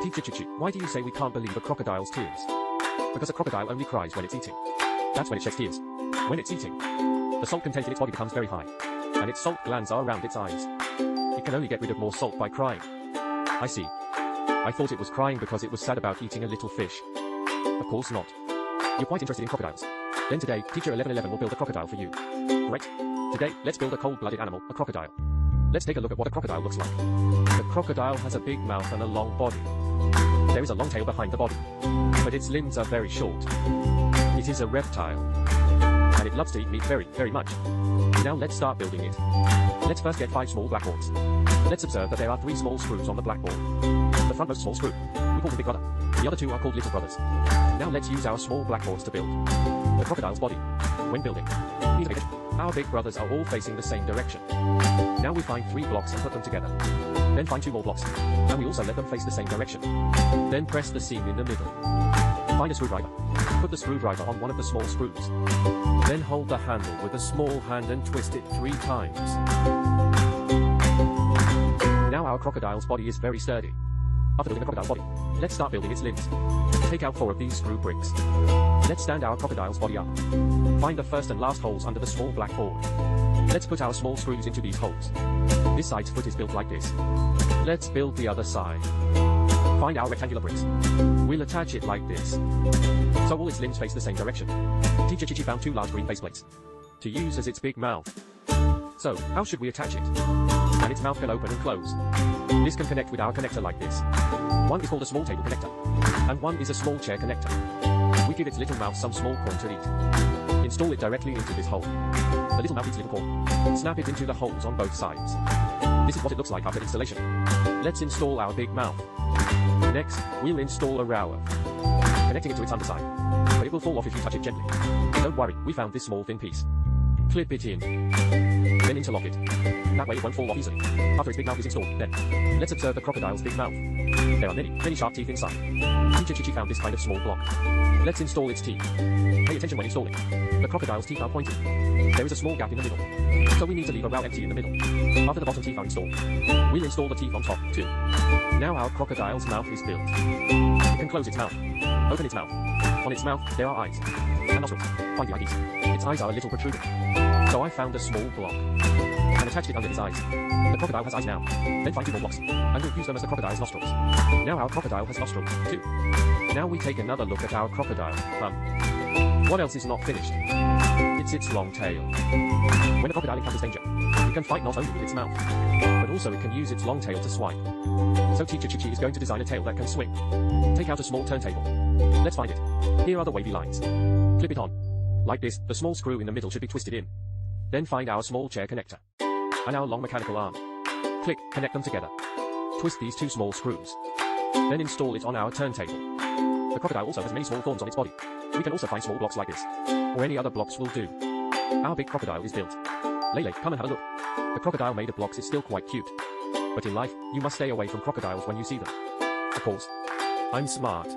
Teacher Chichi, why do you say we can't believe a crocodile's tears? Because a crocodile only cries when it's eating. That's when it sheds tears. When it's eating, the salt content in its body becomes very high, and its salt glands are around its eyes. It can only get rid of more salt by crying. I see. I thought it was crying because it was sad about eating a little fish. Of course not. You're quite interested in crocodiles. Then today, Teacher 1111 will build a crocodile for you. Great. Today, let's build a cold-blooded animal, a crocodile. Let's take a look at what a crocodile looks like. The crocodile has a big mouth and a long body. There is a long tail behind the body, but its limbs are very short. It is a reptile, and it loves to eat meat very, very much. Now let's start building it. Let's first get 5 small blackboards. Let's observe that there are 3 small screws on the blackboard. The frontmost small screw, we call him Big Brother. The other 2 are called Little Brothers. Now let's use our small blackboards to build the crocodile's body. When building, our big brothers are all facing the same direction. Now we find 3 blocks and put them together. Then find 2 more blocks, and we also let them face the same direction. Then press the seam in the middle. Find a screwdriver. Put the screwdriver on one of the small screws. Then hold the handle with a small hand and twist it 3 times. Now our crocodile's body is very sturdy. After building a crocodile's body, let's start building its limbs. Take out 4 of these screw bricks. Let's stand our crocodile's body up. Find the first and last holes under the small black board. Let's put our small screws into these holes. This side's foot is built like this. Let's build the other side. Find our rectangular bricks. We'll attach it like this, so all its limbs face the same direction. Teacher Chichi found 2 large green faceplates to use as its big mouth. So, how should we attach it? And its mouth can open and close. This can connect with our connector like this. One is called a small table connector, and one is a small chair connector. We give its little mouth some small corn to eat. Install it directly into this hole. The little mouth eats little corn. Snap it into the holes on both sides. This is what it looks like after installation. Let's install our big mouth. Next, we'll install a rower, connecting it to its underside, but it will fall off if you touch it gently. Don't worry, we found this small thin piece. Clip it in, then interlock it. That way it won't fall off easily. After its big mouth is installed, then let's observe the crocodile's big mouth. There are many sharp teeth inside. Teacher Chichi found this kind of small block. Let's install its teeth. Pay attention when installing. The crocodile's teeth are pointed. There is a small gap in the middle, so we need to leave a row empty in the middle. After the bottom teeth are installed, we'll install the teeth on top too. Now our crocodile's mouth is built. It can close its mouth, open its mouth. On its mouth, there are eyes and nostrils. Find the eyes. Its eyes are a little protruding, so I found a small block and attached it under his eyes. The crocodile has eyes now. Then find 2 more blocks, and we'll use them as the crocodile's nostrils. Now our crocodile has nostrils too. Now we take another look at our crocodile. What else is not finished? It's its long tail. When a crocodile encounters danger, it can fight not only with its mouth, but also it can use its long tail to swipe. So Teacher Chichi is going to design a tail that can swing. Take out a small turntable. Let's find it. Here are the wavy lines. Clip it on. Like this, the small screw in the middle should be twisted in. Then find our small chair connector and our long mechanical arm. Click, connect them together. Twist these 2 small screws. Then install it on our turntable. The crocodile also has many small thorns on its body. We can also find small blocks like this, or any other blocks will do. Our big crocodile is built. Lele, come and have a look. The crocodile made of blocks is still quite cute. But in life, you must stay away from crocodiles when you see them. Of course, I'm smart.